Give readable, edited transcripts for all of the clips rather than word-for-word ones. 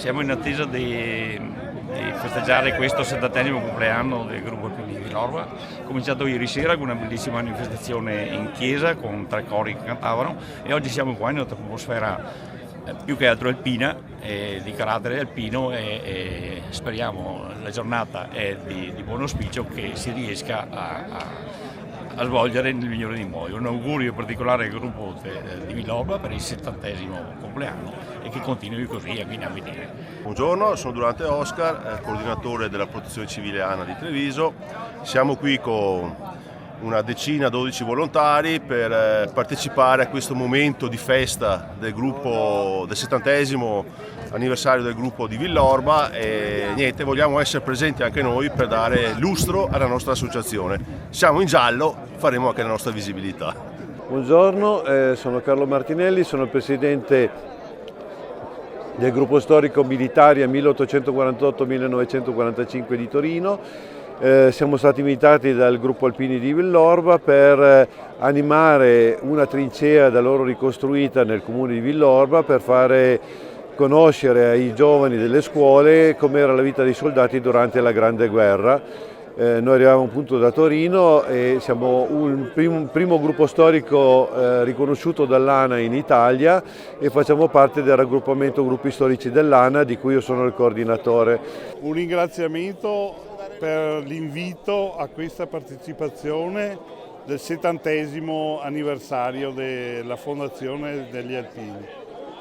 Siamo in attesa di festeggiare questo 70° compleanno del gruppo Alpini di Villorba. Cominciato ieri sera con una bellissima manifestazione in chiesa con 3 cori che cantavano, e oggi siamo qua in un'atmosfera più che altro alpina, di carattere alpino, e speriamo, la giornata è di buon auspicio, che si riesca a svolgere nel migliore dei modi. Un augurio particolare al gruppo di Villorba per il 70° compleanno, e che continui così a venire. Buongiorno, sono Durante Oscar, coordinatore della Protezione Civile ANA di Treviso. Siamo qui con una decina, 12 volontari per partecipare a questo momento di festa del gruppo, del 70° anniversario del gruppo di Villorba, e niente, vogliamo essere presenti anche noi per dare lustro alla nostra associazione. Siamo in giallo, faremo anche la nostra visibilità. Buongiorno, sono Carlo Martinelli, sono il presidente del gruppo storico Militaria 1848-1945 di Torino. Siamo stati invitati dal gruppo Alpini di Villorba per animare una trincea da loro ricostruita nel comune di Villorba, per fare conoscere ai giovani delle scuole com'era la vita dei soldati durante la Grande Guerra. Noi arriviamo appunto da Torino e siamo un primo gruppo storico riconosciuto dall'ANA in Italia, e facciamo parte del raggruppamento gruppi storici dell'ANA, di cui io sono il coordinatore. Un ringraziamento per l'invito a questa partecipazione del 70° anniversario della fondazione degli Alpini.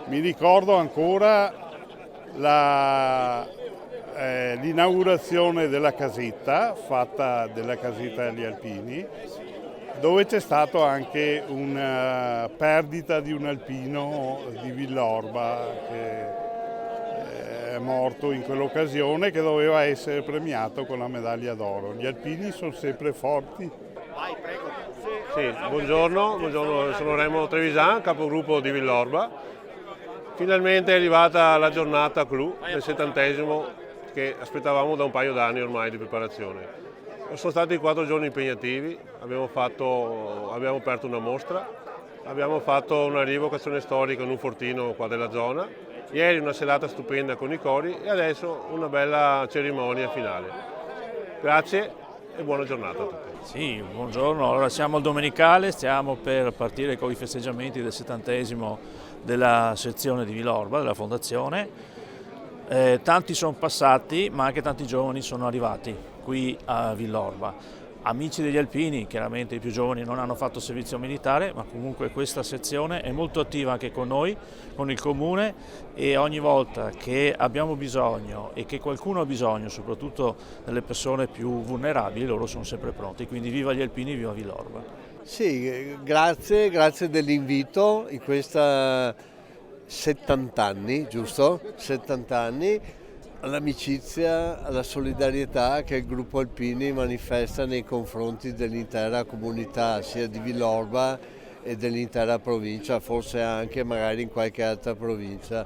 Mi ricordo ancora l'inaugurazione della casetta, fatta della casetta degli Alpini, dove c'è stato anche una perdita di un alpino di Villorba che è morto in quell'occasione, che doveva essere premiato con la medaglia d'oro. Gli alpini sono sempre forti. Sì, buongiorno, sono Remo Trevisan, capogruppo di Villorba. Finalmente è arrivata la giornata clou del 70° che aspettavamo da un paio d'anni ormai di preparazione. Sono stati 4 giorni impegnativi, abbiamo aperto una mostra, abbiamo fatto una rievocazione storica in un fortino qua della zona, ieri una serata stupenda con i cori, e adesso una bella cerimonia finale. Grazie e buona giornata a tutti. Sì, buongiorno. Allora, siamo al Domenicale, stiamo per partire con i festeggiamenti del 70° della sezione di Villorba, della fondazione. Tanti sono passati, ma anche tanti giovani sono arrivati qui a Villorba. Amici degli Alpini, chiaramente i più giovani non hanno fatto servizio militare, ma comunque questa sezione è molto attiva anche con noi, con il comune, e ogni volta che abbiamo bisogno e che qualcuno ha bisogno, soprattutto delle persone più vulnerabili, loro sono sempre pronti. Quindi viva gli Alpini, viva Villorba. Sì, grazie dell'invito in questa 70 anni, giusto? 70 anni, all'amicizia, alla solidarietà che il gruppo Alpini manifesta nei confronti dell'intera comunità, sia di Villorba e dell'intera provincia, forse anche magari in qualche altra provincia.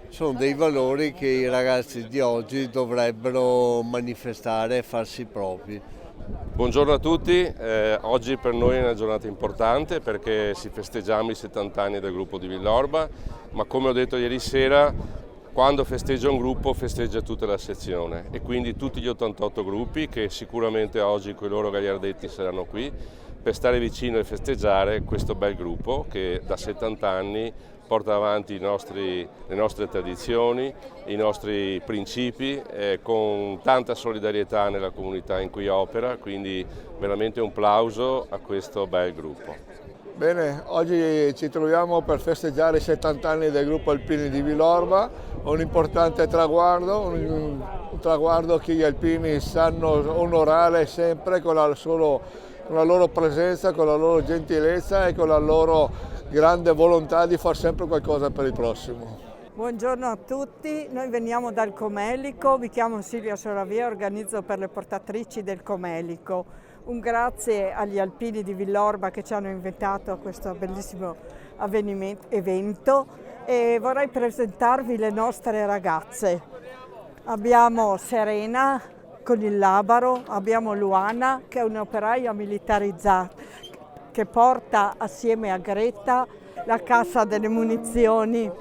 Sono dei valori che i ragazzi di oggi dovrebbero manifestare e farsi propri. Buongiorno a tutti, oggi per noi è una giornata importante perché si festeggiamo i 70 anni del gruppo di Villorba, ma come ho detto ieri sera, quando festeggia un gruppo festeggia tutta la sezione, e quindi tutti gli 88 gruppi che sicuramente oggi con i loro gagliardetti saranno qui per stare vicino e festeggiare questo bel gruppo che da 70 anni porta avanti le nostre tradizioni, i nostri principi, con tanta solidarietà nella comunità in cui opera, quindi veramente un plauso a questo bel gruppo. Bene, oggi ci troviamo per festeggiare i 70 anni del gruppo Alpini di Villorba, un importante traguardo, un traguardo che gli alpini sanno onorare sempre con la loro presenza, con la loro gentilezza e con la loro grande volontà di fare sempre qualcosa per il prossimo. Buongiorno a tutti, noi veniamo dal Comelico, mi chiamo Silvia Soravia, organizzo per le portatrici del Comelico. Un grazie agli Alpini di Villorba che ci hanno invitato a questo bellissimo evento, e vorrei presentarvi le nostre ragazze. Abbiamo Serena con il Labaro, abbiamo Luana che è un'operaia militarizzata che porta assieme a Greta la cassa delle munizioni,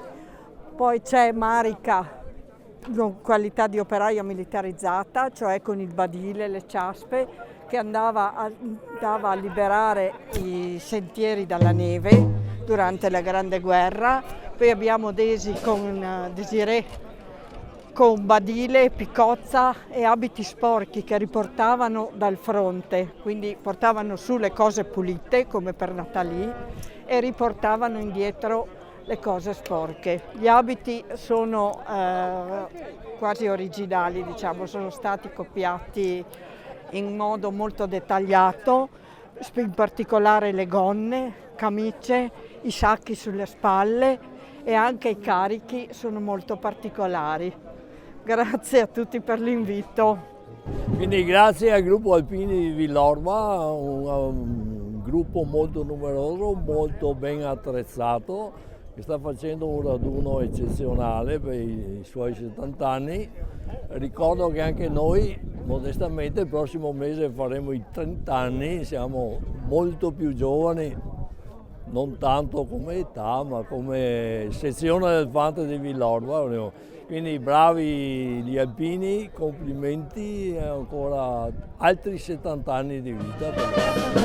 poi c'è Marica in qualità di operaia militarizzata, cioè con il badile, le ciaspe, che andava a liberare i sentieri dalla neve durante la Grande Guerra. Poi abbiamo Desiré con badile, piccozza e abiti sporchi che riportavano dal fronte, quindi portavano su le cose pulite come per Nathalie e riportavano indietro le cose sporche. Gli abiti sono quasi originali, diciamo, sono stati copiati in modo molto dettagliato, in particolare le gonne, camicie, i sacchi sulle spalle e anche i carichi sono molto particolari. Grazie a tutti per l'invito. Quindi grazie al gruppo Alpini di Villorba, un gruppo molto numeroso, molto ben attrezzato, che sta facendo un raduno eccezionale per i suoi 70 anni. Ricordo che anche noi, modestamente, il prossimo mese faremo i 30 anni, siamo molto più giovani, non tanto come età, ma come sezione del Fante di Villorba. Quindi bravi gli alpini, complimenti e ancora altri 70 anni di vita.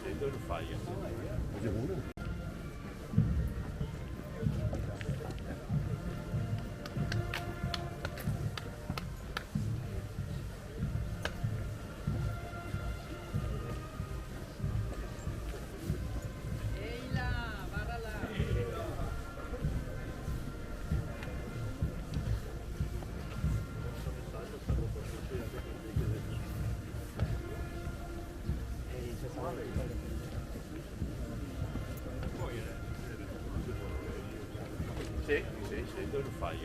Sì, dove lo fai? Sì, dove lo fai?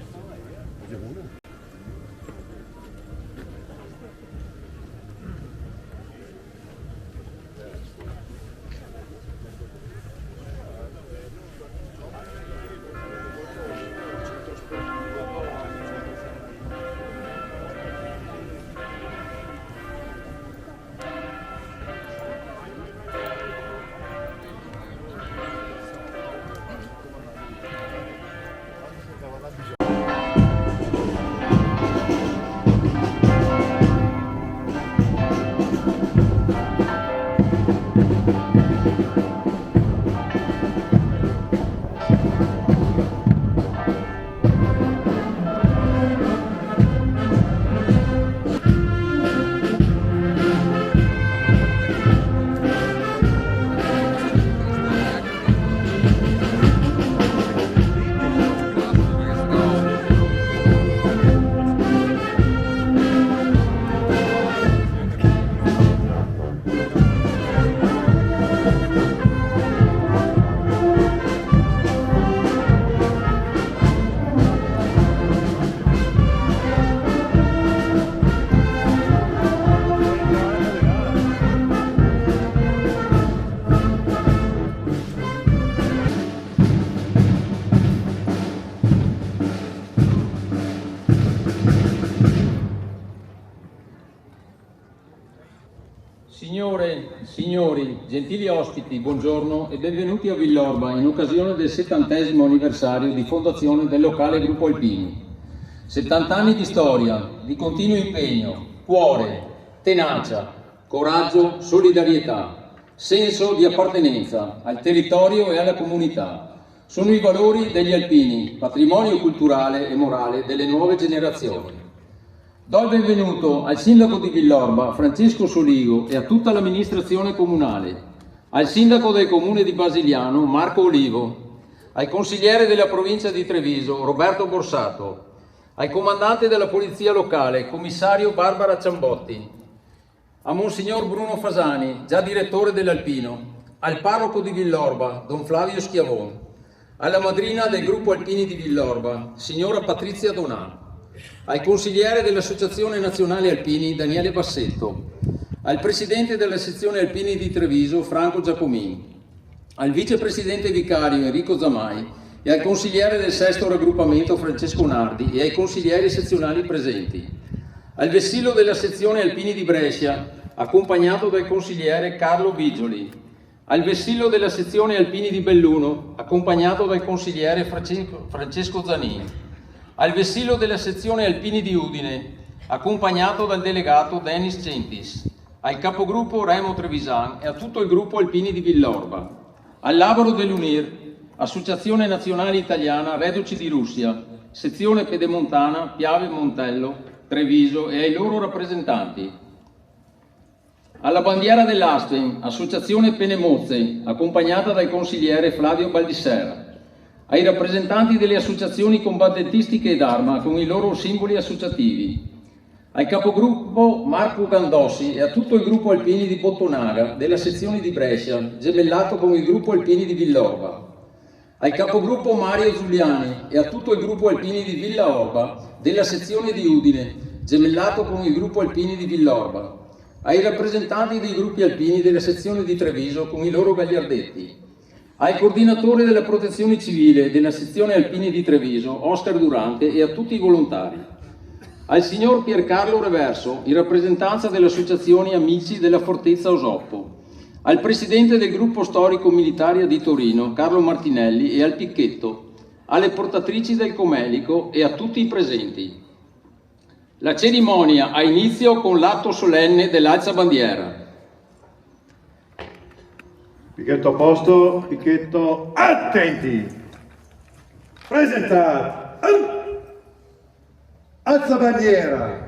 Signore, signori, gentili ospiti, buongiorno e benvenuti a Villorba in occasione del 70° anniversario di fondazione del locale Gruppo Alpini. 70 anni di storia, di continuo impegno, cuore, tenacia, coraggio, solidarietà, senso di appartenenza al territorio e alla comunità. Sono i valori degli alpini, patrimonio culturale e morale delle nuove generazioni. Do il benvenuto al sindaco di Villorba, Francesco Soligo, e a tutta l'amministrazione comunale, al sindaco del comune di Basiliano, Marco Olivo, al consigliere della provincia di Treviso, Roberto Borsato, al comandante della polizia locale, commissario Barbara Ciambotti, a Monsignor Bruno Fasani, già direttore dell'Alpino, al parroco di Villorba, Don Flavio Schiavon, alla madrina del gruppo Alpini di Villorba, signora Patrizia Donà, al consigliere dell'Associazione Nazionale Alpini, Daniele Bassetto, al presidente della sezione Alpini di Treviso, Franco Giacomin, al vicepresidente vicario Enrico Zamai e al consigliere del sesto raggruppamento Francesco Nardi e ai consiglieri sezionali presenti, al vessillo della sezione Alpini di Brescia, accompagnato dal consigliere Carlo Bigioli, al vessillo della sezione Alpini di Belluno, accompagnato dal consigliere Francesco Zanini, al vessillo della sezione Alpini di Udine, accompagnato dal delegato Denis Centis, al capogruppo Remo Trevisan e a tutto il gruppo Alpini di Villorba, al Labro dell'Unir, Associazione Nazionale Italiana Reduci di Russia, sezione Pedemontana Piave Montello, Treviso e ai loro rappresentanti, alla bandiera dell'Aspen, Associazione Penemozze, accompagnata dal consigliere Flavio Baldissera, ai rappresentanti delle associazioni combattentistiche ed Arma con i loro simboli associativi, al capogruppo Marco Gandossi e a tutto il gruppo Alpini di Bottonaga della sezione di Brescia, gemellato con il gruppo Alpini di Villorba, al capogruppo Mario Giuliani e a tutto il gruppo Alpini di Villa Orba della sezione di Udine, gemellato con il gruppo Alpini di Villorba, ai rappresentanti dei gruppi alpini della sezione di Treviso con i loro gagliardetti, al coordinatore della protezione civile della sezione Alpini di Treviso, Oscar Durante, e a tutti i volontari, al signor Piercarlo Reverso, in rappresentanza delle associazioni Amici della Fortezza Osoppo, al presidente del gruppo storico militare di Torino, Carlo Martinelli, e al Picchetto, alle portatrici del Comelico e a tutti i presenti. La cerimonia ha inizio con l'atto solenne dell'alzabandiera. Picchetto a posto, picchetto attenti! Presentare! Alzabandiera!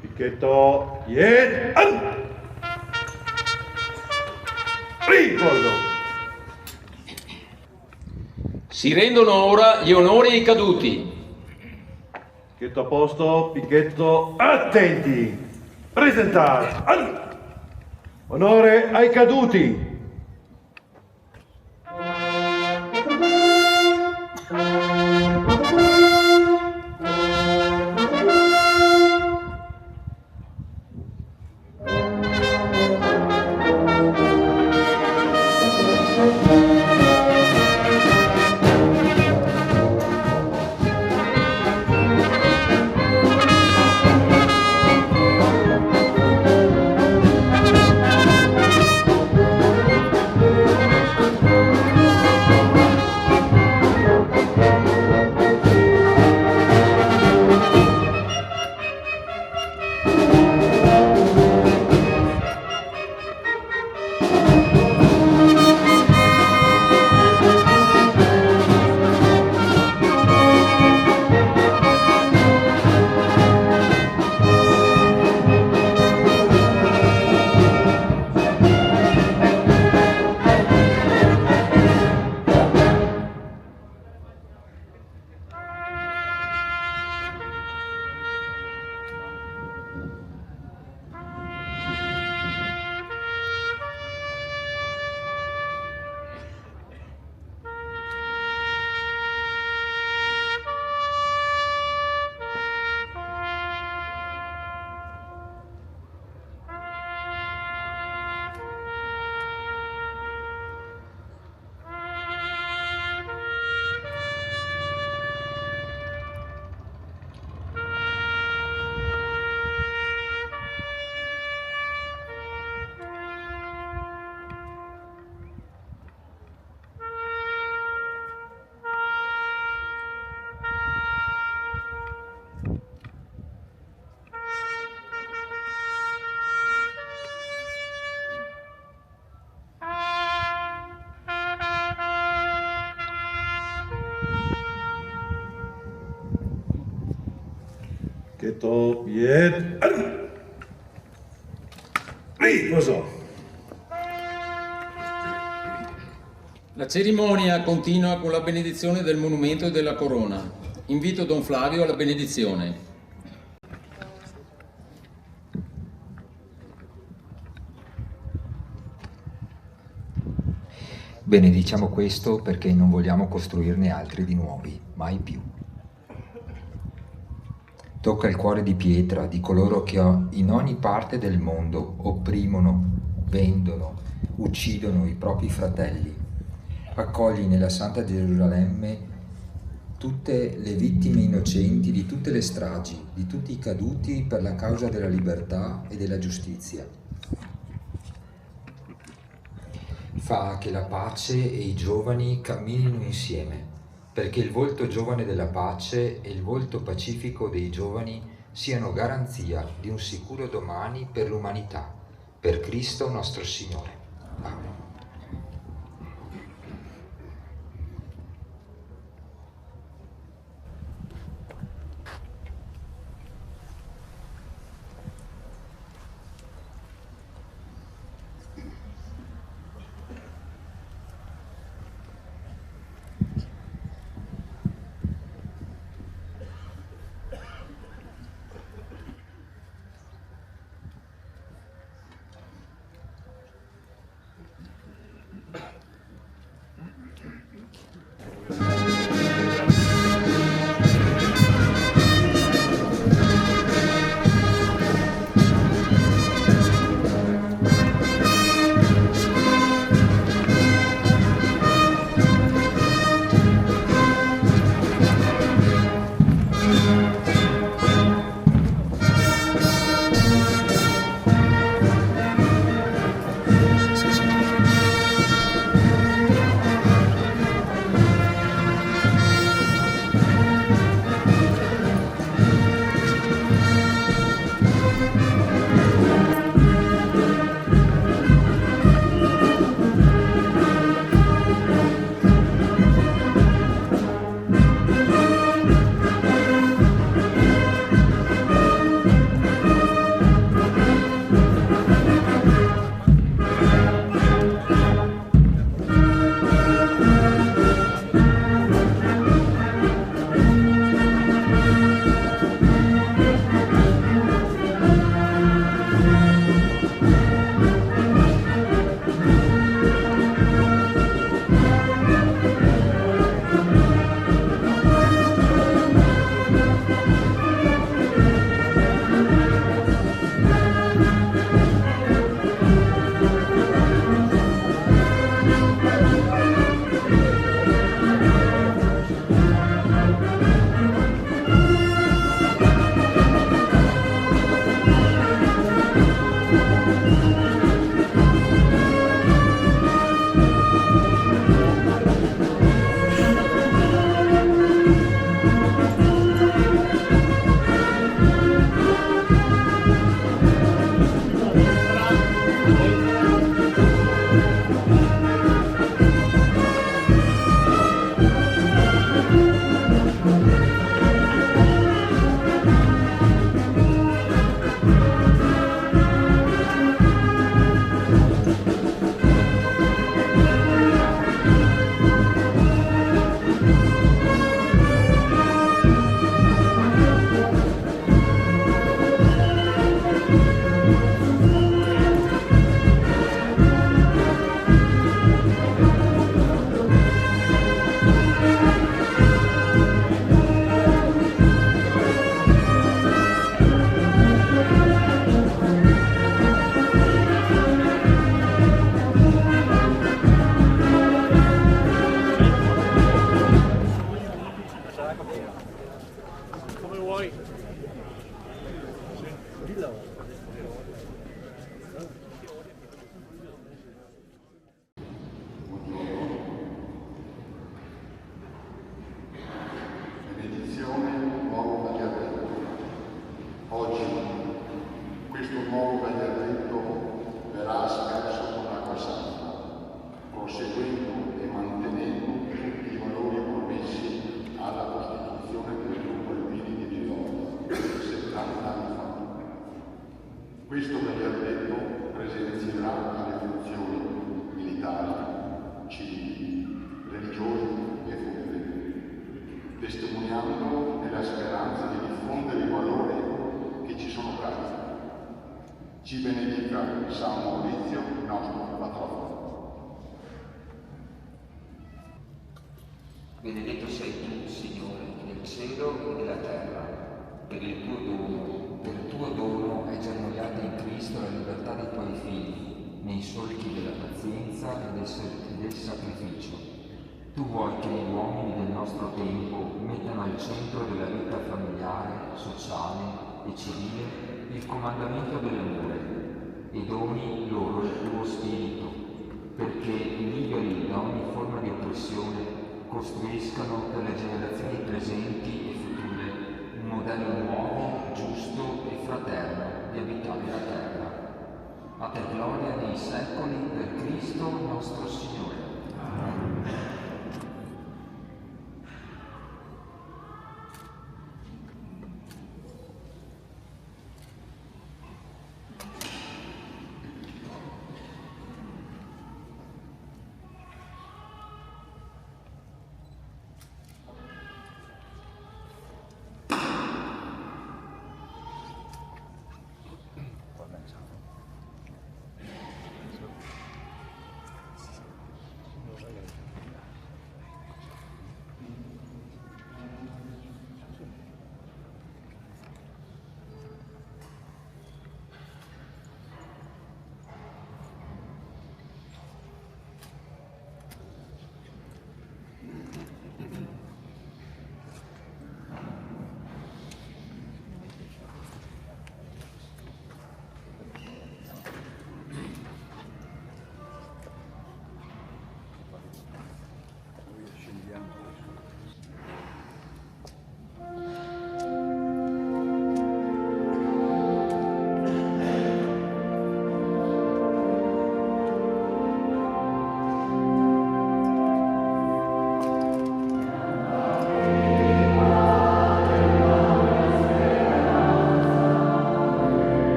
Picchetto, ricordo. Si rendono ora gli onori ai caduti. Picchetto a posto, picchetto attenti. Presentare. Onore ai caduti. Pichetto, Piet. Riposo. La cerimonia continua con la benedizione del monumento e della corona. Invito Don Flavio alla benedizione. Benediciamo questo perché non vogliamo costruirne altri di nuovi, mai più. Tocca il cuore di pietra di coloro che in ogni parte del mondo opprimono, vendono, uccidono i propri fratelli. Accogli nella Santa Gerusalemme tutte le vittime innocenti di tutte le stragi, di tutti i caduti per la causa della libertà e della giustizia. Fa che la pace e i giovani camminino insieme, perché il volto giovane della pace e il volto pacifico dei giovani siano garanzia di un sicuro domani per l'umanità, per Cristo nostro Signore. Amen. Benedetto sei tu, Signore, nel cielo e nella terra. Per il tuo dono è germogliata in Cristo la libertà dei tuoi figli, nei solchi della pazienza e del sacrificio. Tu vuoi che gli uomini del nostro tempo mettano al centro della vita familiare, sociale e civile il comandamento dell'amore e doni loro il tuo spirito, perché liberi da ogni forma di oppressione costruiscano per le generazioni presenti e future un modello nuovo, giusto e fraterno di abitare la terra. A te gloria nei secoli per Cristo nostro Signore. Amen.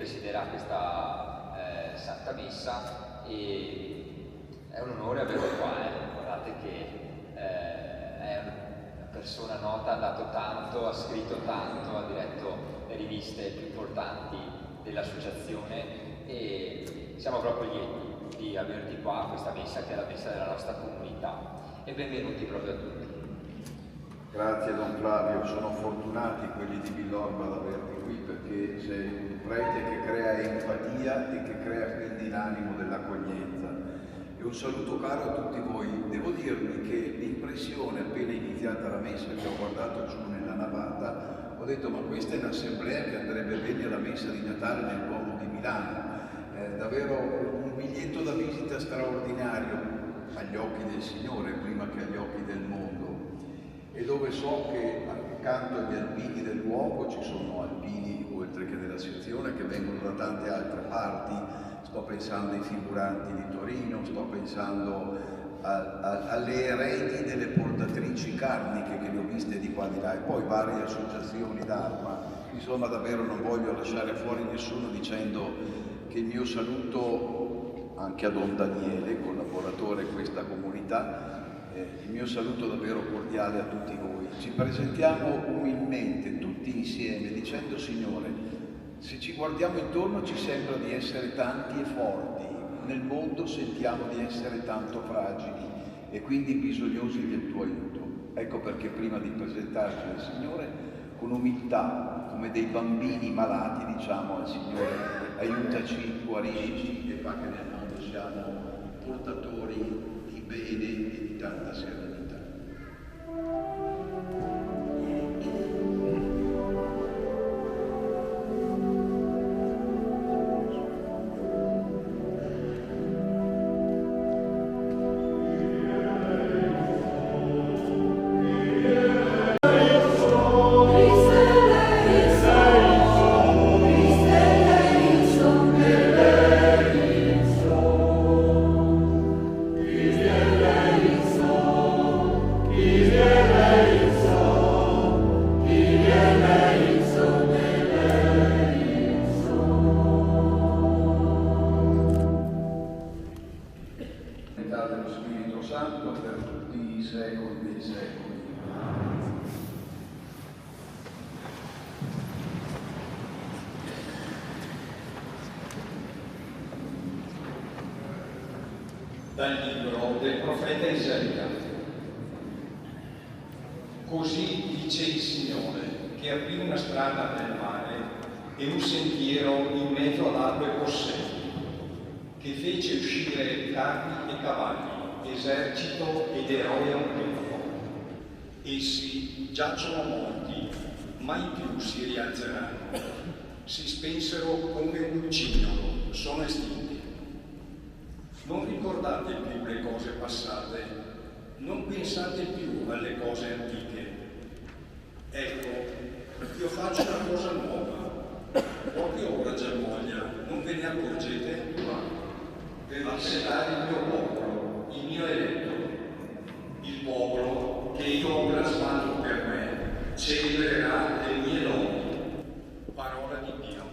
presiderà questa Santa Messa e è un onore averlo qua, guardate che è una persona nota, ha dato tanto, ha scritto tanto, ha diretto le riviste più importanti dell'associazione e siamo proprio lieti di averti qua a questa messa che è la messa della nostra comunità e benvenuti proprio a tutti. Grazie Don Flavio, sono fortunati quelli di Villorba ad averti qui perché sei un prete che crea empatia e che crea quindi l'animo dell'accoglienza. E un saluto caro a tutti voi. Devo dirvi che l'impressione appena iniziata la messa che ho guardato giù nella navata, ho detto ma questa è un'assemblea che andrebbe bene alla messa di Natale nel Duomo di Milano. Davvero un biglietto da visita straordinario agli occhi del Signore prima che agli occhi del mondo. E dove so che accanto agli alpini del luogo ci sono alpini oltre che della sezione che vengono da tante altre parti, sto pensando ai figuranti di Torino, sto pensando alle eredi delle portatrici carniche che le ho viste di qua di là e poi varie associazioni d'arma. Insomma davvero non voglio lasciare fuori nessuno dicendo che il mio saluto anche a Don Daniele, collaboratore in questa comunità, il mio saluto davvero cordiale a tutti voi. Ci presentiamo umilmente, tutti insieme, dicendo Signore, se ci guardiamo intorno ci sembra di essere tanti e forti, nel mondo sentiamo di essere tanto fragili e quindi bisognosi del tuo aiuto. Ecco perché prima di presentarci al Signore, con umiltà, come dei bambini malati, diciamo al Signore: aiutaci, guarisci e fa che nel mondo siamo portatori di bene e di tanta serenità. Dello Spirito Santo per tutti i secoli dei secoli. Dal libro del profeta Isaia. Così dice il Signore, che aprì una strada per il mare e un sentiero in mezzo ad acque possenti, che fece uscire carri e cavalli, esercito ed eroi a un tempo. Essi giacciono morti, mai più si rialzeranno. Si spensero come un lucignolo, sono estinti. Non ricordate più le cose passate, non pensate più alle cose antiche. Ecco, io faccio una cosa nuova, proprio ora germoglia, non ve ne accorgete? Per appellare il mio popolo, il mio eletto, il popolo che io ho plasmato per me, celebrerà le mie lodi. Parola di Dio.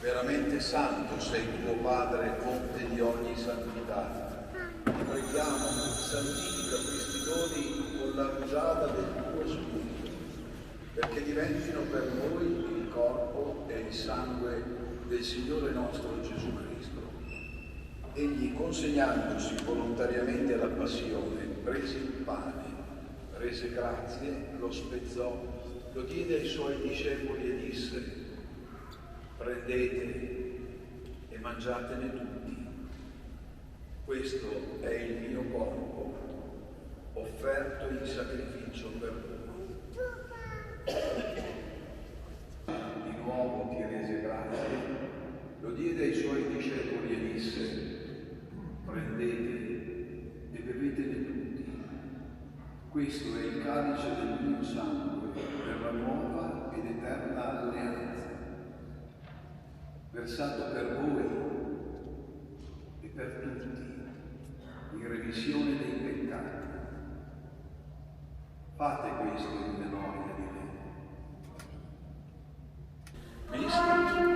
Veramente santo sei tuo Padre, fonte di ogni santità. Ti preghiamo, santifica questi doni con la rugiada del tuo Spirito, perché diventino per noi il corpo e il sangue del Signore nostro Gesù Cristo. Egli, consegnandosi volontariamente alla passione, prese il pane, rese grazie, lo spezzò, lo diede ai suoi discepoli e disse: prendete e mangiatene tutti. Questo è il mio corpo, offerto in sacrificio per voi. Di nuovo ti rese grazie, lo diede ai suoi discepoli e disse: prendete e bevetene tutti. Questo è il calice del mio sangue per la nuova ed eterna alleanza, versato per voi e per tutti in remissione dei peccati. Fate questo in memoria di me. Ministri.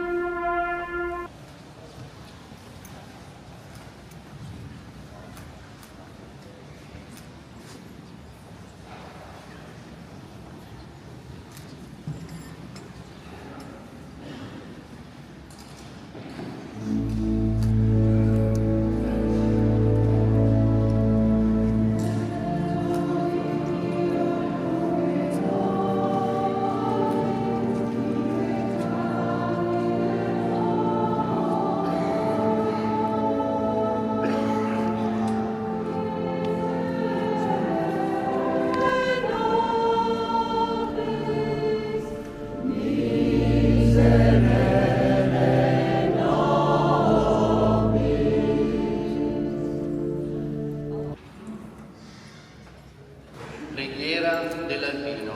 Preghiera dell'Alpino.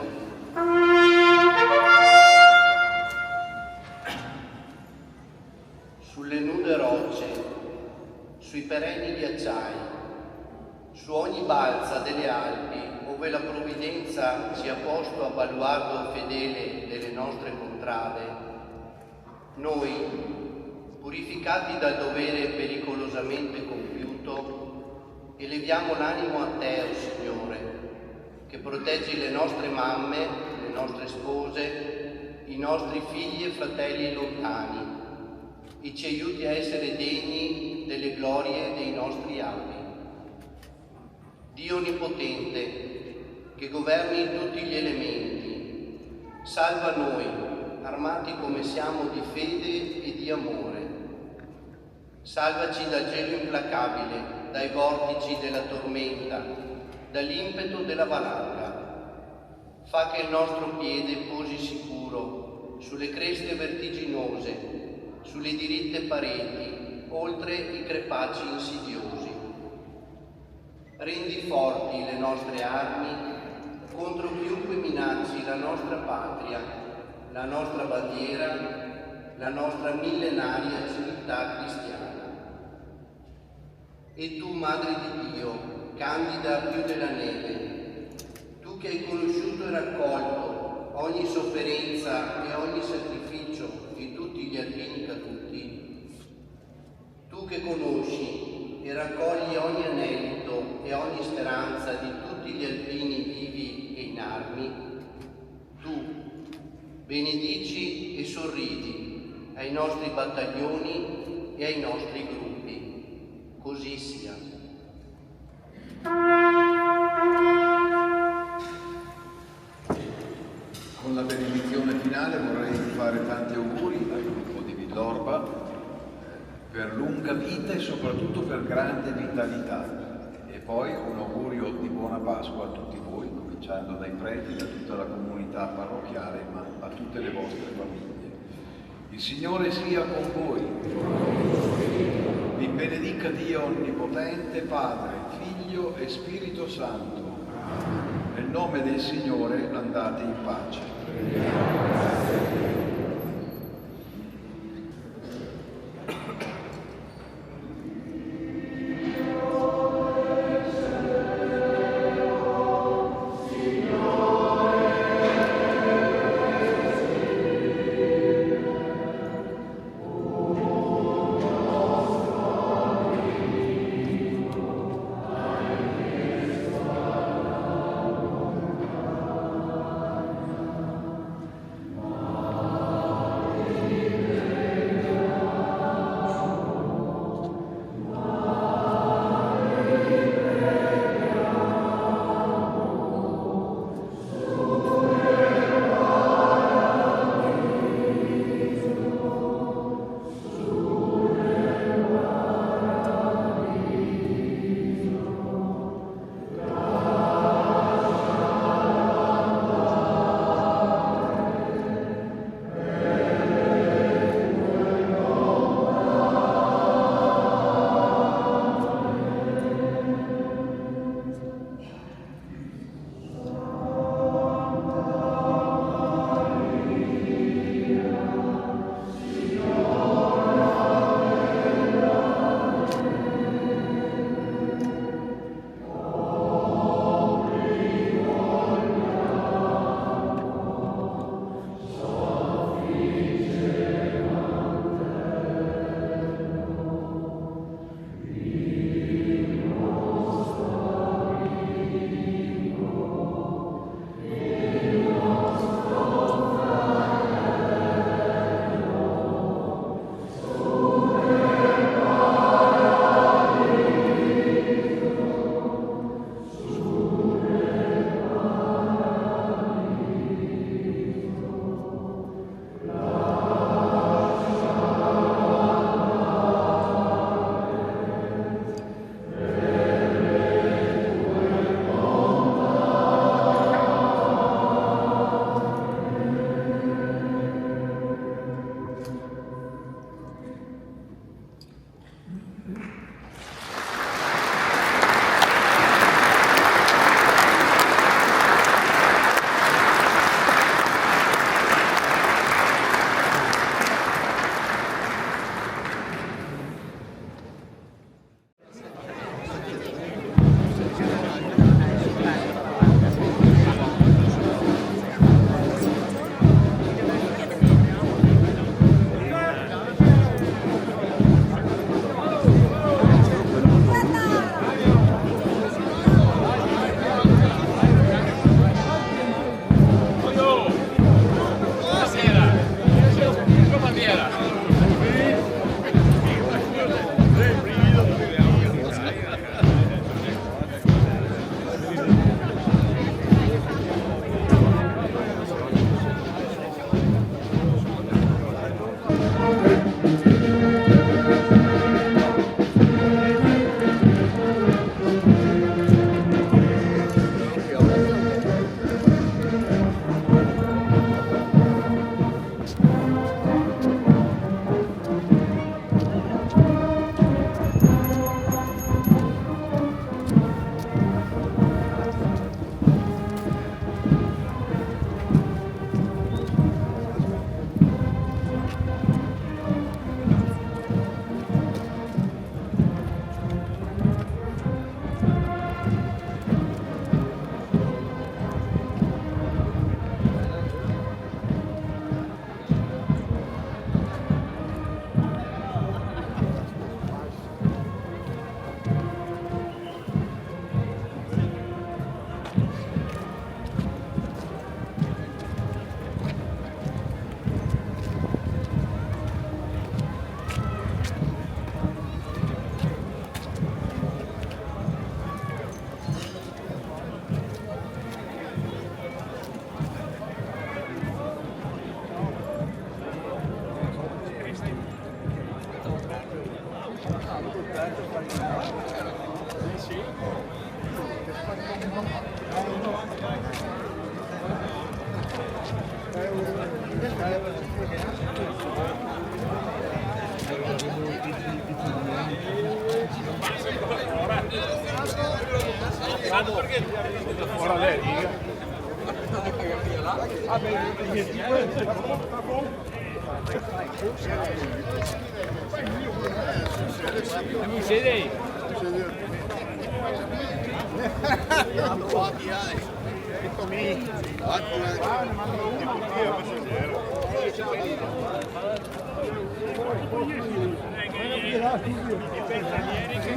Sulle nude rocce, sui perenni ghiacciai, su ogni balza delle Alpi, ove la provvidenza sia posto a baluardo fedele delle nostre contrade, noi, purificati dal dovere pericolosamente compiuto, eleviamo l'animo a te, o Signore, che proteggi le nostre mamme, le nostre spose, i nostri figli e fratelli lontani, e ci aiuti a essere degni delle glorie dei nostri anni. Dio Onnipotente, che governi in tutti gli elementi, salva noi, armati come siamo di fede e di amore. Salvaci dal gelo implacabile, dai vortici della tormenta, dall'impeto della valanga. Fa che il nostro piede posi sicuro sulle creste vertiginose, sulle diritte pareti, oltre i crepacci insidiosi. Rendi forti le nostre armi contro chiunque minacci la nostra patria, la nostra bandiera, la nostra millenaria civiltà cristiana. E tu, Madre di Dio, candida più della neve, tu che hai conosciuto e raccolto ogni sofferenza e ogni sacrificio di tutti gli alpini caduti, tu che conosci e raccogli ogni anelito e ogni speranza di tutti gli alpini vivi e in armi, tu benedici e sorridi ai nostri battaglioni e ai nostri gruppi. Così sia. Con la benedizione finale vorrei fare tanti auguri al gruppo di Villorba per lunga vita e soprattutto per grande vitalità. E poi un augurio di buona Pasqua a tutti voi, cominciando dai preti, da tutta la comunità parrocchiale, ma a tutte le vostre famiglie. Il Signore sia con voi. Vi benedica Dio Onnipotente, Padre, Figlio e Spirito Santo. Nel nome del Signore andate in pace.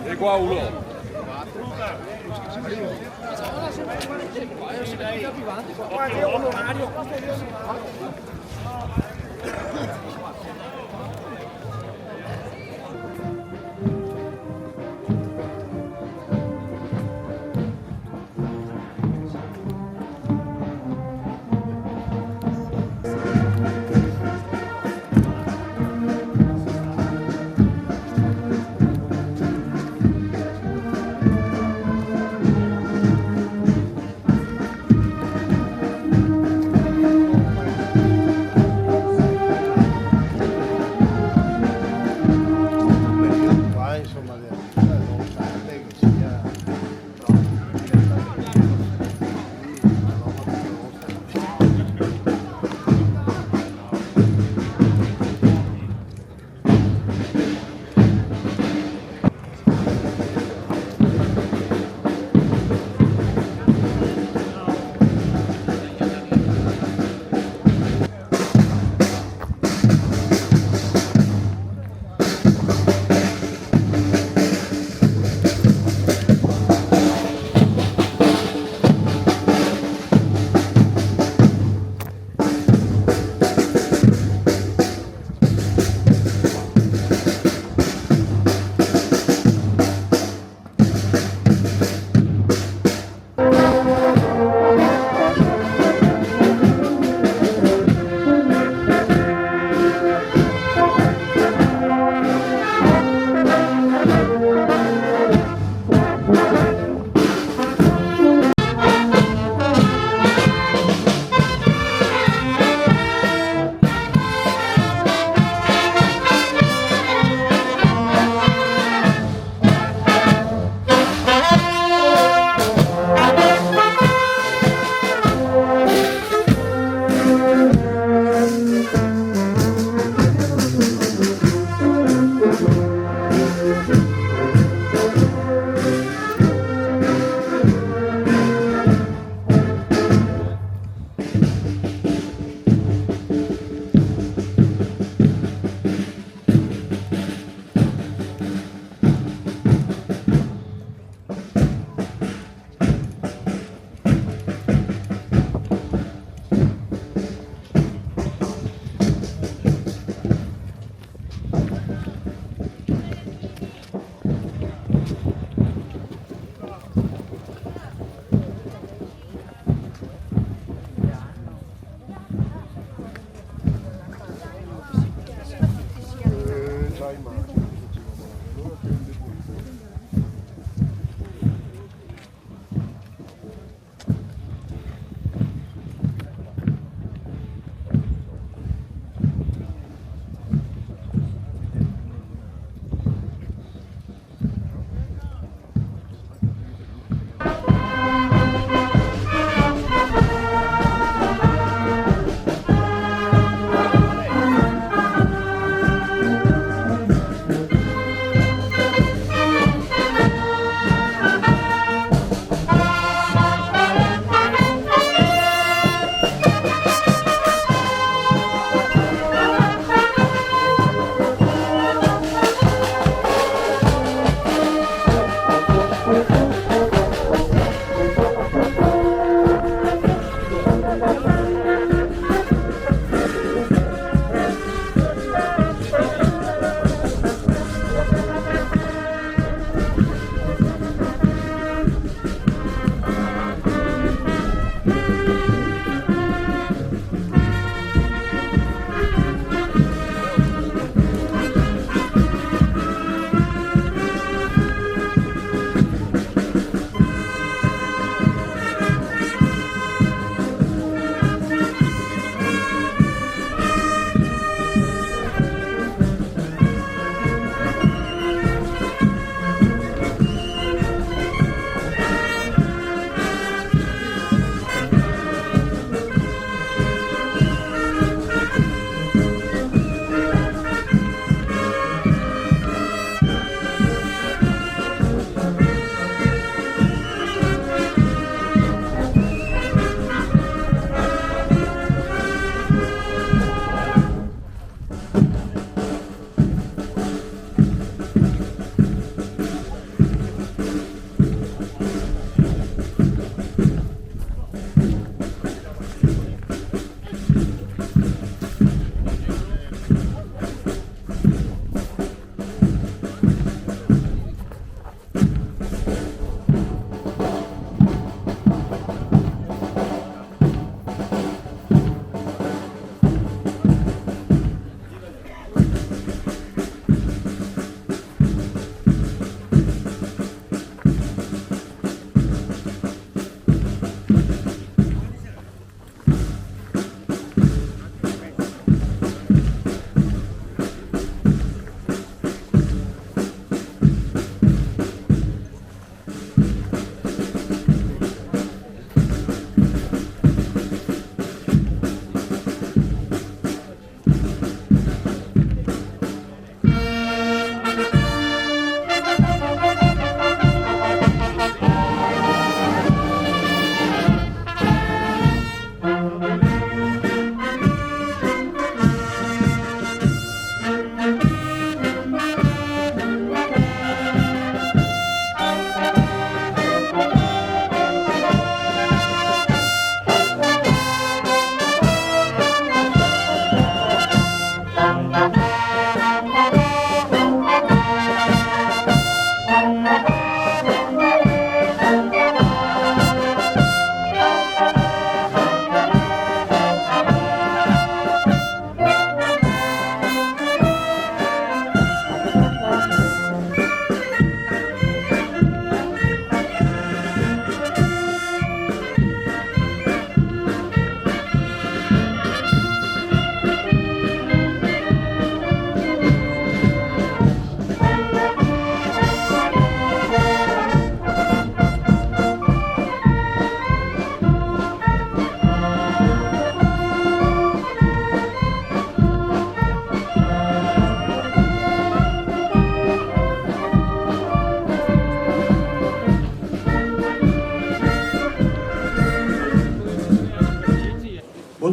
E qua uno.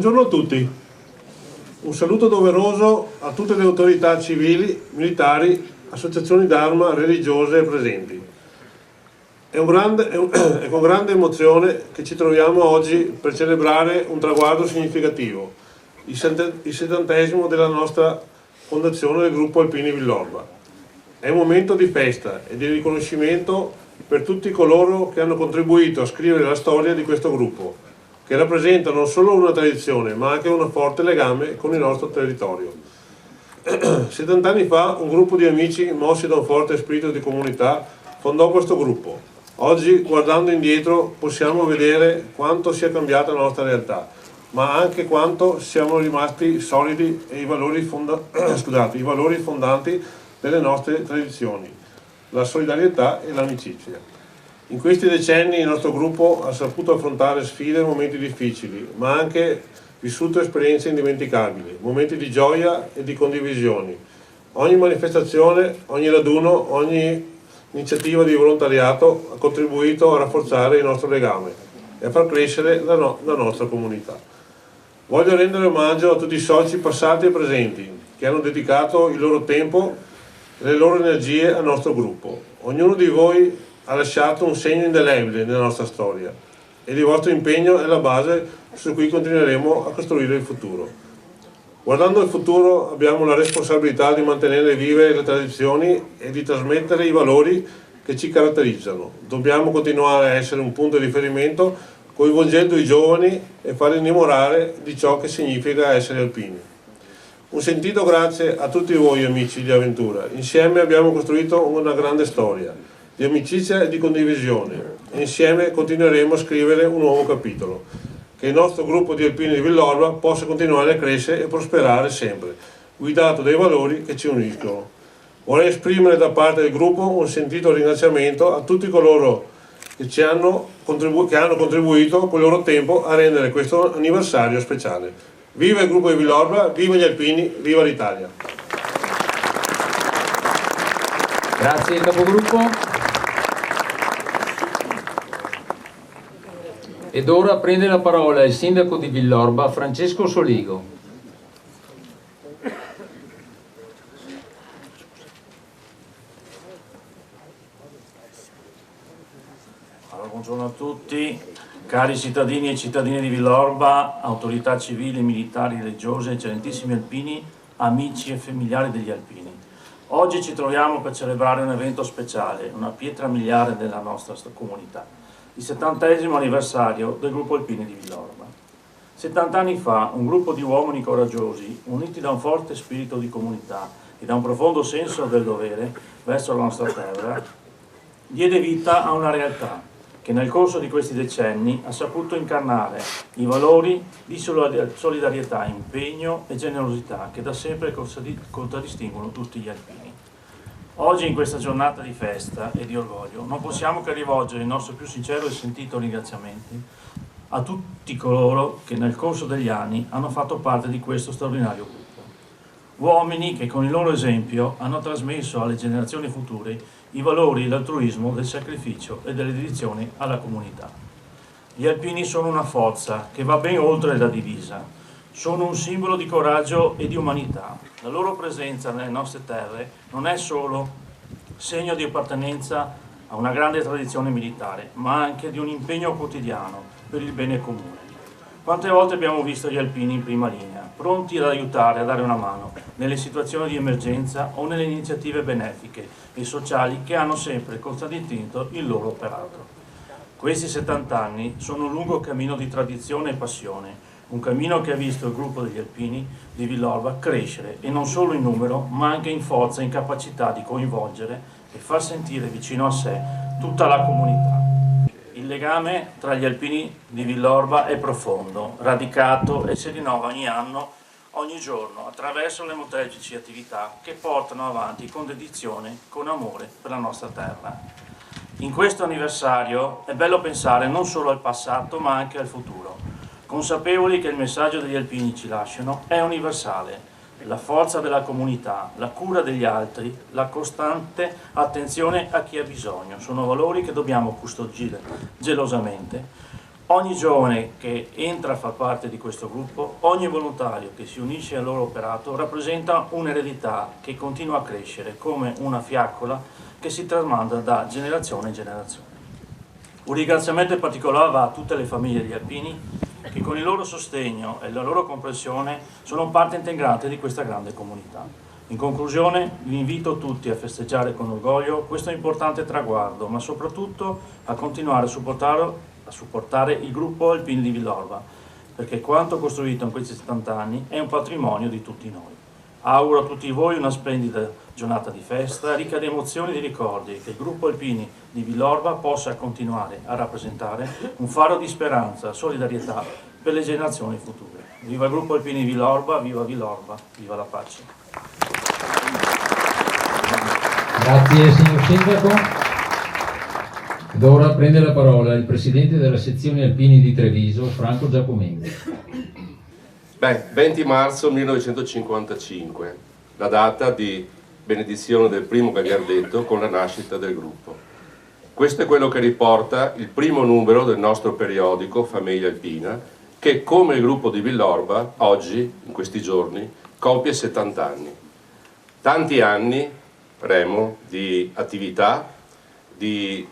Buongiorno a tutti. Un saluto doveroso a tutte le autorità civili, militari, associazioni d'arma, religiose presenti. È con grande emozione che ci troviamo oggi per celebrare un traguardo significativo, il 70° della nostra fondazione del gruppo Alpini Villorba. È un momento di festa e di riconoscimento per tutti coloro che hanno contribuito a scrivere la storia di questo gruppo, che rappresenta non solo una tradizione ma anche un forte legame con il nostro territorio. 70 anni fa un gruppo di amici mossi da un forte spirito di comunità fondò questo gruppo. Oggi, guardando indietro, possiamo vedere quanto sia cambiata la nostra realtà, ma anche quanto siamo rimasti solidi e i valori fondanti delle nostre tradizioni, la solidarietà e l'amicizia. In questi decenni il nostro gruppo ha saputo affrontare sfide e momenti difficili, ma ha anche vissuto esperienze indimenticabili, momenti di gioia e di condivisioni. Ogni manifestazione, ogni raduno, ogni iniziativa di volontariato ha contribuito a rafforzare il nostro legame e a far crescere la nostra comunità. Voglio rendere omaggio a tutti i soci passati e presenti che hanno dedicato il loro tempo e le loro energie al nostro gruppo. Ognuno di voi ha lasciato un segno indelebile nella nostra storia ed il vostro impegno è la base su cui continueremo a costruire il futuro. Guardando al futuro abbiamo la responsabilità di mantenere vive le tradizioni e di trasmettere i valori che ci caratterizzano. Dobbiamo continuare a essere un punto di riferimento coinvolgendo i giovani e farli innamorare di ciò che significa essere alpini. Un sentito grazie a tutti voi amici di avventura. Insieme abbiamo costruito una grande storia di amicizia e di condivisione e insieme continueremo a scrivere un nuovo capitolo. Che il nostro gruppo di alpini di Villorba possa continuare a crescere e prosperare sempre, guidato dai valori che ci uniscono. Vorrei esprimere da parte del gruppo un sentito ringraziamento a tutti coloro che hanno contribuito con il loro tempo a rendere questo anniversario speciale. Viva il gruppo di Villorba, viva gli alpini, viva l'Italia! Grazie capogruppo. Ed ora prende la parola il sindaco di Villorba, Francesco Soligo. Allora, buongiorno a tutti, cari cittadini e cittadine di Villorba, autorità civili, militari, religiose, eccellentissimi alpini, amici e familiari degli alpini. Oggi ci troviamo per celebrare un evento speciale, una pietra miliare della nostra comunità. Il 70° anniversario del gruppo Alpini di Villorba. 70 anni fa un gruppo di uomini coraggiosi, uniti da un forte spirito di comunità e da un profondo senso del dovere verso la nostra terra, diede vita a una realtà che nel corso di questi decenni ha saputo incarnare i valori di solidarietà, impegno e generosità che da sempre contraddistinguono tutti gli alpini. Oggi, in questa giornata di festa e di orgoglio, non possiamo che rivolgere il nostro più sincero e sentito ringraziamento a tutti coloro che nel corso degli anni hanno fatto parte di questo straordinario gruppo. Uomini che con il loro esempio hanno trasmesso alle generazioni future i valori e l'altruismo del sacrificio e della dedizione alla comunità. Gli alpini sono una forza che va ben oltre la divisa. Sono un simbolo di coraggio e di umanità. La loro presenza nelle nostre terre non è solo segno di appartenenza a una grande tradizione militare, ma anche di un impegno quotidiano per il bene comune. Quante volte abbiamo visto gli alpini in prima linea, pronti ad aiutare, a dare una mano, nelle situazioni di emergenza o nelle iniziative benefiche e sociali che hanno sempre contraddistinto il loro operato. Questi 70 anni sono un lungo cammino di tradizione e passione, un cammino che ha visto il gruppo degli alpini di Villorba crescere, e non solo in numero, ma anche in forza e in capacità di coinvolgere e far sentire vicino a sé tutta la comunità. Il legame tra gli alpini di Villorba è profondo, radicato e si rinnova ogni anno, ogni giorno, attraverso le molteplici attività che portano avanti con dedizione, con amore per la nostra terra. In questo anniversario è bello pensare non solo al passato ma anche al futuro, consapevoli che il messaggio degli alpini ci lasciano è universale. La forza della comunità, la cura degli altri, la costante attenzione a chi ha bisogno sono valori che dobbiamo custodire gelosamente, Ogni giovane che entra a far parte di questo gruppo, ogni volontario che si unisce al loro operato rappresenta un'eredità che continua a crescere come una fiaccola che si tramanda da generazione in generazione. Un ringraziamento in particolare va a tutte le famiglie degli alpini che con il loro sostegno e la loro comprensione sono parte integrante di questa grande comunità. In conclusione, vi invito tutti a festeggiare con orgoglio questo importante traguardo, ma soprattutto a continuare a supportare il gruppo Alpini di Villorba, perché quanto costruito in questi 70 anni è un patrimonio di tutti noi. Auguro a tutti voi una splendida giornata di festa, ricca di emozioni e di ricordi, e che il gruppo Alpini di Villorba possa continuare a rappresentare un faro di speranza, solidarietà per le generazioni future. Viva il gruppo Alpini di Villorba, viva la pace. Grazie signor Sindaco. Ed ora prende la parola il presidente della sezione Alpini di Treviso, Franco Giacomendi. 20 marzo 1955, la data di benedizione del primo gagliardetto con la nascita del gruppo. Questo è quello che riporta il primo numero del nostro periodico Famiglia Alpina, che come il gruppo di Villorba oggi, in questi giorni, compie 70 anni. Tanti anni, Remo, di attività, di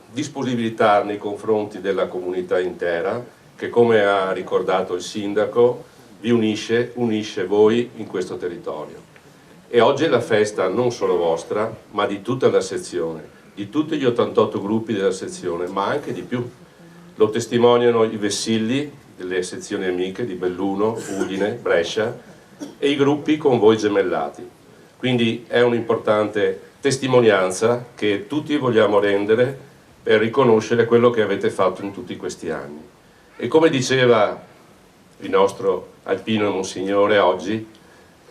disponibilità nei confronti della comunità intera, che come ha ricordato il sindaco vi unisce voi in questo territorio. E oggi è la festa non solo vostra, ma di tutta la sezione, di tutti gli 88 gruppi della sezione, ma anche di più. Lo testimoniano i vessilli delle sezioni amiche di Belluno, Udine, Brescia e i gruppi con voi gemellati. Quindi è un'importante testimonianza che tutti vogliamo rendere per riconoscere quello che avete fatto in tutti questi anni. E come diceva il nostro alpino e monsignore oggi,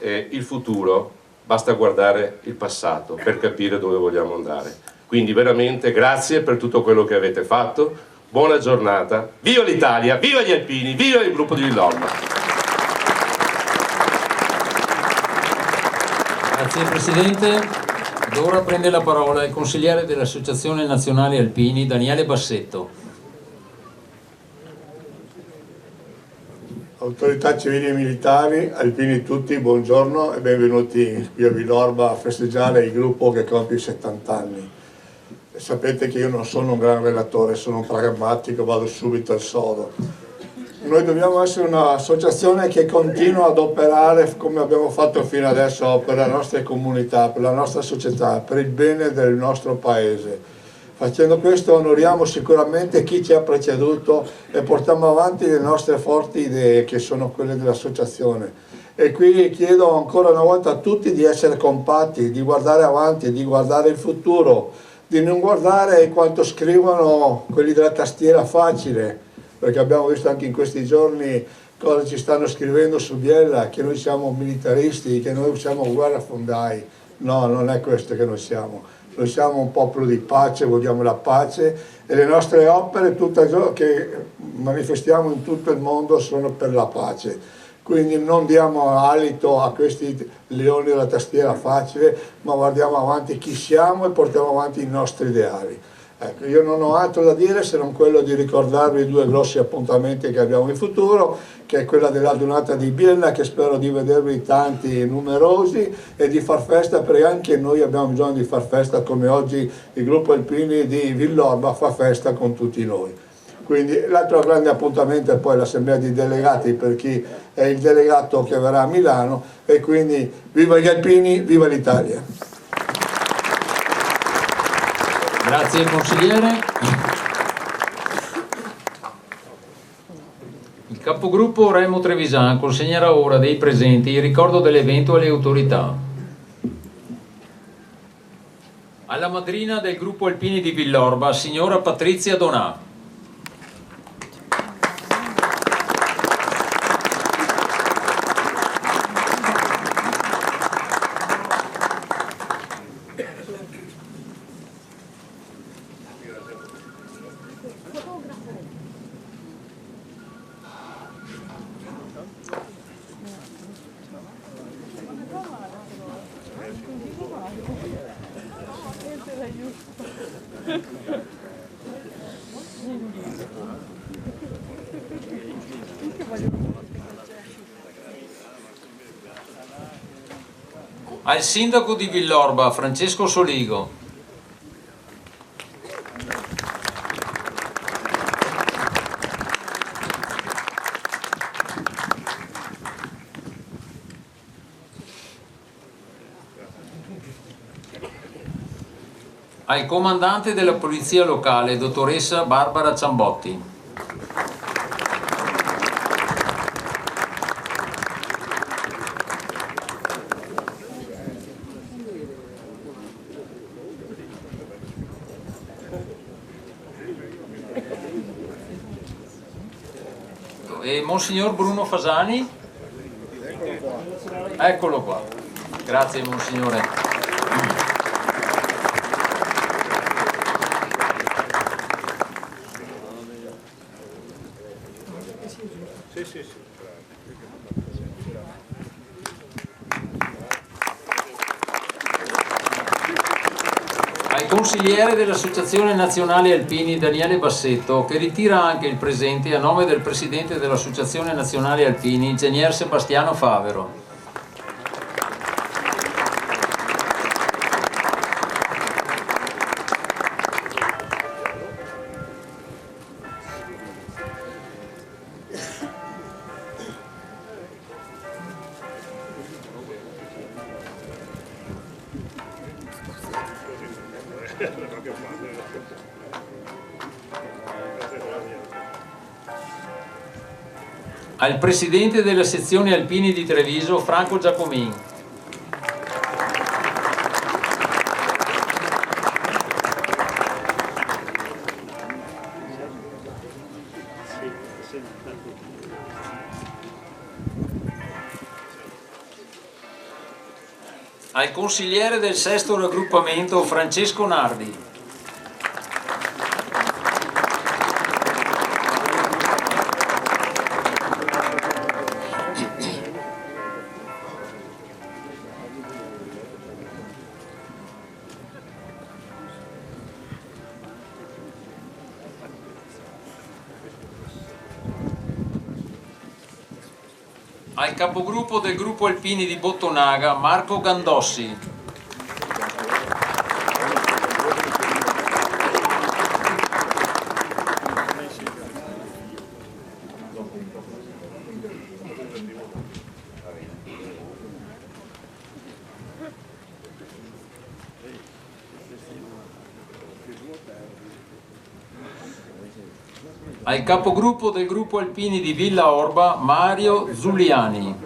il futuro basta guardare il passato per capire dove vogliamo andare. Quindi veramente grazie per tutto quello che avete fatto, buona giornata, viva l'Italia, viva gli alpini, viva il gruppo di Villorba. Grazie Presidente. Ed ora prende la parola il consigliere dell'Associazione Nazionale Alpini, Daniele Bassetto. Autorità civili e militari, alpini tutti, buongiorno e benvenuti qui a Villorba a festeggiare il gruppo che compie 70 anni. E sapete che io non sono un gran relatore, sono un pragmatico, vado subito al sodo. Noi dobbiamo essere un'associazione che continua ad operare come abbiamo fatto fino adesso per la nostra comunità, per la nostra società, per il bene del nostro paese. Facendo questo onoriamo sicuramente chi ci ha preceduto e portiamo avanti le nostre forti idee che sono quelle dell'associazione. E qui chiedo ancora una volta a tutti di essere compatti, di guardare avanti, di guardare il futuro, di non guardare quanto scrivono quelli della tastiera facile, perché abbiamo visto anche in questi giorni cosa ci stanno scrivendo su Biella, che noi siamo militaristi, che noi siamo guerrafondai. No, non è questo che noi siamo. Noi siamo un popolo di pace, vogliamo la pace e le nostre opere tutte che manifestiamo in tutto il mondo sono per la pace. Quindi non diamo alito a questi leoni della tastiera facile, ma guardiamo avanti chi siamo e portiamo avanti i nostri ideali. Ecco, io non ho altro da dire se non quello di ricordarvi i due grossi appuntamenti che abbiamo in futuro, che è quella dell'adunata di Biella, che spero di vedervi tanti e numerosi, e di far festa, perché anche noi abbiamo bisogno di far festa come oggi il gruppo Alpini di Villorba fa festa con tutti noi. Quindi l'altro grande appuntamento è poi l'assemblea di delegati per chi è il delegato che verrà a Milano, e quindi viva gli Alpini, viva l'Italia! Grazie consigliere. Il capogruppo Remo Trevisan consegnerà ora dei presenti il ricordo dell'evento alle autorità. Alla madrina del gruppo Alpini di Villorba, signora Patrizia Donà. Al sindaco di Villorba, Francesco Soligo. Al comandante della polizia locale, dottoressa Barbara Ciambotti. E Monsignor Bruno Fasani? Eccolo qua. Grazie Monsignore. Al consigliere dell'Associazione Nazionale Alpini Daniele Bassetto, che ritira anche il presente a nome del presidente dell'Associazione Nazionale Alpini, ingegner Sebastiano Favero. Al presidente della sezione Alpini di Treviso, Franco Giacomin. Al consigliere del sesto raggruppamento, Francesco Nardi. Al capogruppo del gruppo Alpini di Bottonaga, Marco Gandossi. Al capogruppo del gruppo Alpini di Villa Orba, Mario Zuliani.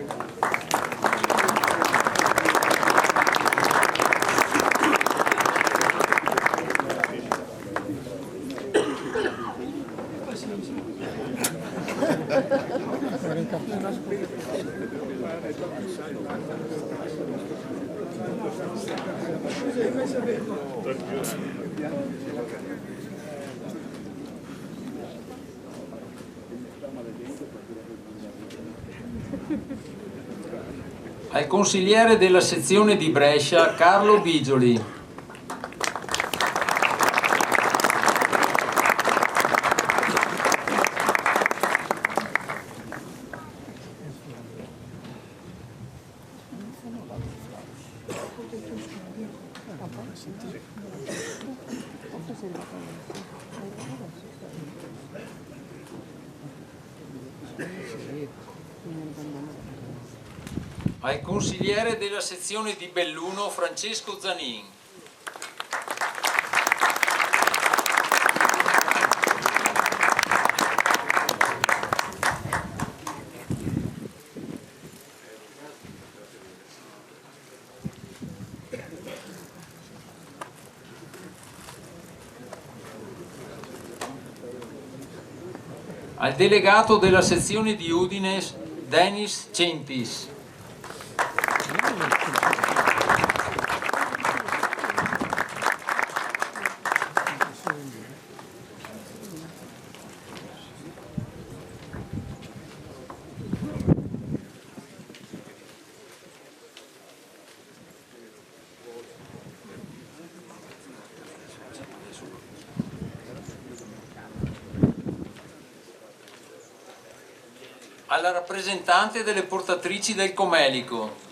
Al consigliere della sezione di Brescia, Carlo Bigioli. Al consigliere della sezione di Belluno, Francesco Zanin. Al delegato della sezione di Udine, Denis Centis. Alla rappresentante delle portatrici del Comelico.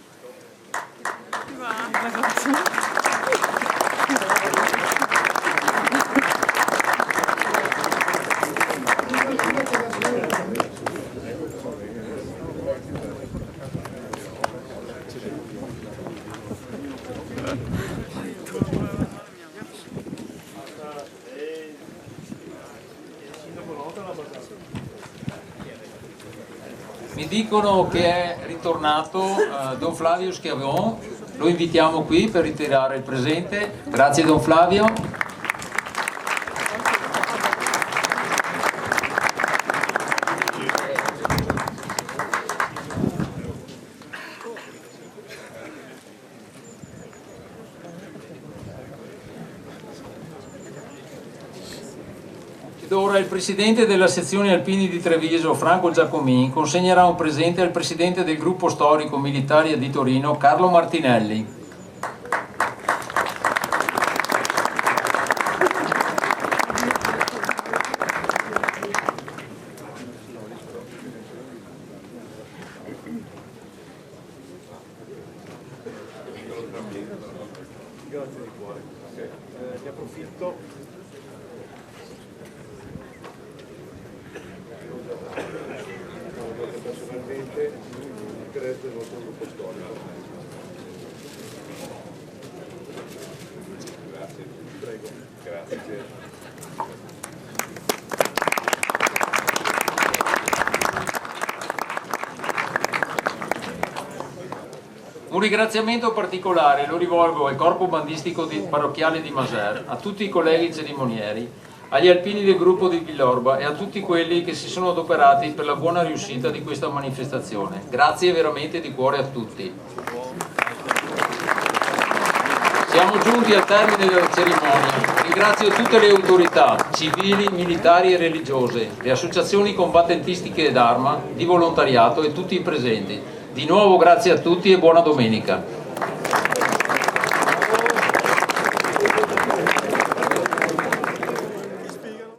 Mi dicono che è ritornato Don Flavio Schiavon, lo invitiamo qui per ritirare il presente. Grazie Don Flavio. Ed ora il presidente della sezione alpini di Treviso, Franco Giacomin, consegnerà un presente al presidente del gruppo storico Militaria di Torino, Carlo Martinelli. Grazie di cuore. Ne approfitto. Personalmente l'interesse del nostro gruppo storico. Grazie, prego. Grazie. Un ringraziamento particolare lo rivolgo al corpo bandistico parrocchiale di Maser, a tutti i colleghi cerimonieri, agli alpini del gruppo di Villorba e a tutti quelli che si sono adoperati per la buona riuscita di questa manifestazione. Grazie veramente di cuore a tutti. Siamo giunti al termine della cerimonia. Ringrazio tutte le autorità civili, militari e religiose, le associazioni combattentistiche d'arma, di volontariato e tutti i presenti. Di nuovo grazie a tutti e buona domenica.